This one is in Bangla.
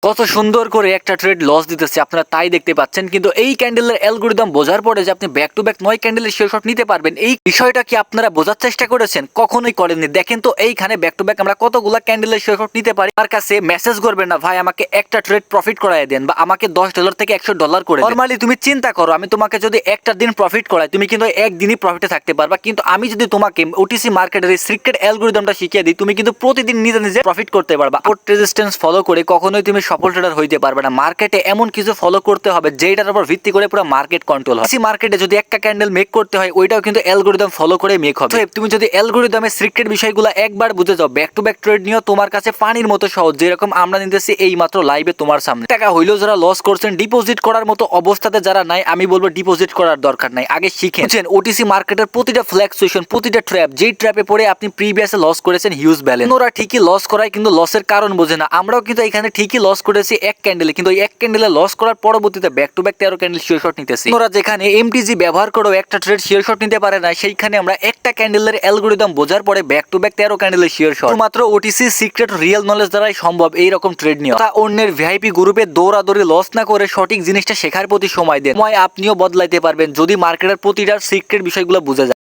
কত সুন্দর করে একটা ট্রেড লস দিতেছে আপনারা তাই দেখতে পাচ্ছেন। কিন্তু এই ক্যান্ডেলের অ্যালগরিদম বোঝার পরে যে আপনি ব্যাক টু ব্যাক 9 ক্যান্ডেলের শেয়ার শট নিতে পারবেন, এই বিষয়টা কি আপনারা বোঝার চেষ্টা করেছেন? কখনোই করেননি। দেখেন তো এইখানে ব্যাক টু ব্যাক আমরা কতগুলা ক্যান্ডেলের শেয়ার শট নিতে পারি। তার কাছে মেসেজ করবেন না ভাই আমাকে একটা ট্রেড প্রফিট করাই দেন বা আমাকে $10 থেকে $100 করে দেন। নরমালি তুমি চিন্তা করো, আমি তোমাকে যদি একটা দিন প্রফিট করাই তুমি কিন্তু একদিনই প্রফিটে থাকতে পারবা। কিন্তু আমি যদি তোমাকে ওটিসি মার্কেটের এই সিক্রেট অ্যালগরিদমটা শিখিয়ে দিই, তুমি কিন্তু প্রতিদিন নিজে নিজে প্রফিট করতে পারবা। সাপোর্ট রেজিস্ট্যান্স ফলো করে কখনোই তুমি সফল ট্রেডার হইতে পারবে না। মার্কেটে এমন কিছু ফলো করতে হবে যেটার উপর ভিত্তি করে পুরো মার্কেট কন্ট্রোল হয়। মার্কেটে যদি একটা ক্যান্ডেল মেক করতে হয় ওইটাও কিন্তু অ্যালগরিদম ফলো করে মেক হবে। তুমি যদি অ্যালগরিদমের সিক্রেট বিষয়গুলো একবার বুঝে যাও, ব্যাক টু ব্যাক ট্রেড নিও তোমার কাছে পানির মতো সহজ। যেরকম আমরা নিতেছি এই মাত্র লাইভে তোমার সামনে। টাকা হইলেও যারা লস করছেন, ডিপোজিট করার মতো অবস্থাতে যারা নাই, আমি বলবো ডিপোজিট করার দরকার নাই, আগে শিখেন। ওটিসি মার্কেটের প্রতিটা ফ্ল্যাকচুয়েশন, প্রতিটা ট্র্যাপ, যেই ট্র্যাপে পড়ে আপনি প্রিভিয়াসে লস করেছেন হিউজ ব্যালেন্স, ওরা ঠিকই লস করায় কিন্তু লসের কারণ বোঝে না। আমরাও কিন্তু এখানে ঠিকই লস করেছি এক ক্যান্ডেলে, কিন্তু এক ক্যান্ডেলে লস করার পরবর্তীতে back to back 13 candle share shot নিতেছি। ওরা যেখানে এমটিজি ব্যবহার করে একটা ট্রেড শেয়ার শট নিতে পারে না, সেইখানে আমরা একটা ক্যান্ডেলের অ্যালগরিদম বোঝার পরে ব্যাক টু ব্যাক 13 ক্যান্ডেলের শেয়ার শট শুধুমাত্র ওটিসি সিক্রেট রিয়েল নলেজ দ্বারাই সম্ভব এইরকম ট্রেড নিয়ে। তা অন্যের ভিআইপি গ্রুপে দৌড়াদৌড়ি লস না করে সঠিক জিনিসটা শেখার প্রতি সময় দেন। সময় আপনিও বদলাইতে পারবেন যদি মার্কেটের প্রতিটা সিক্রেট বিষয়গুলো বুঝে যায়।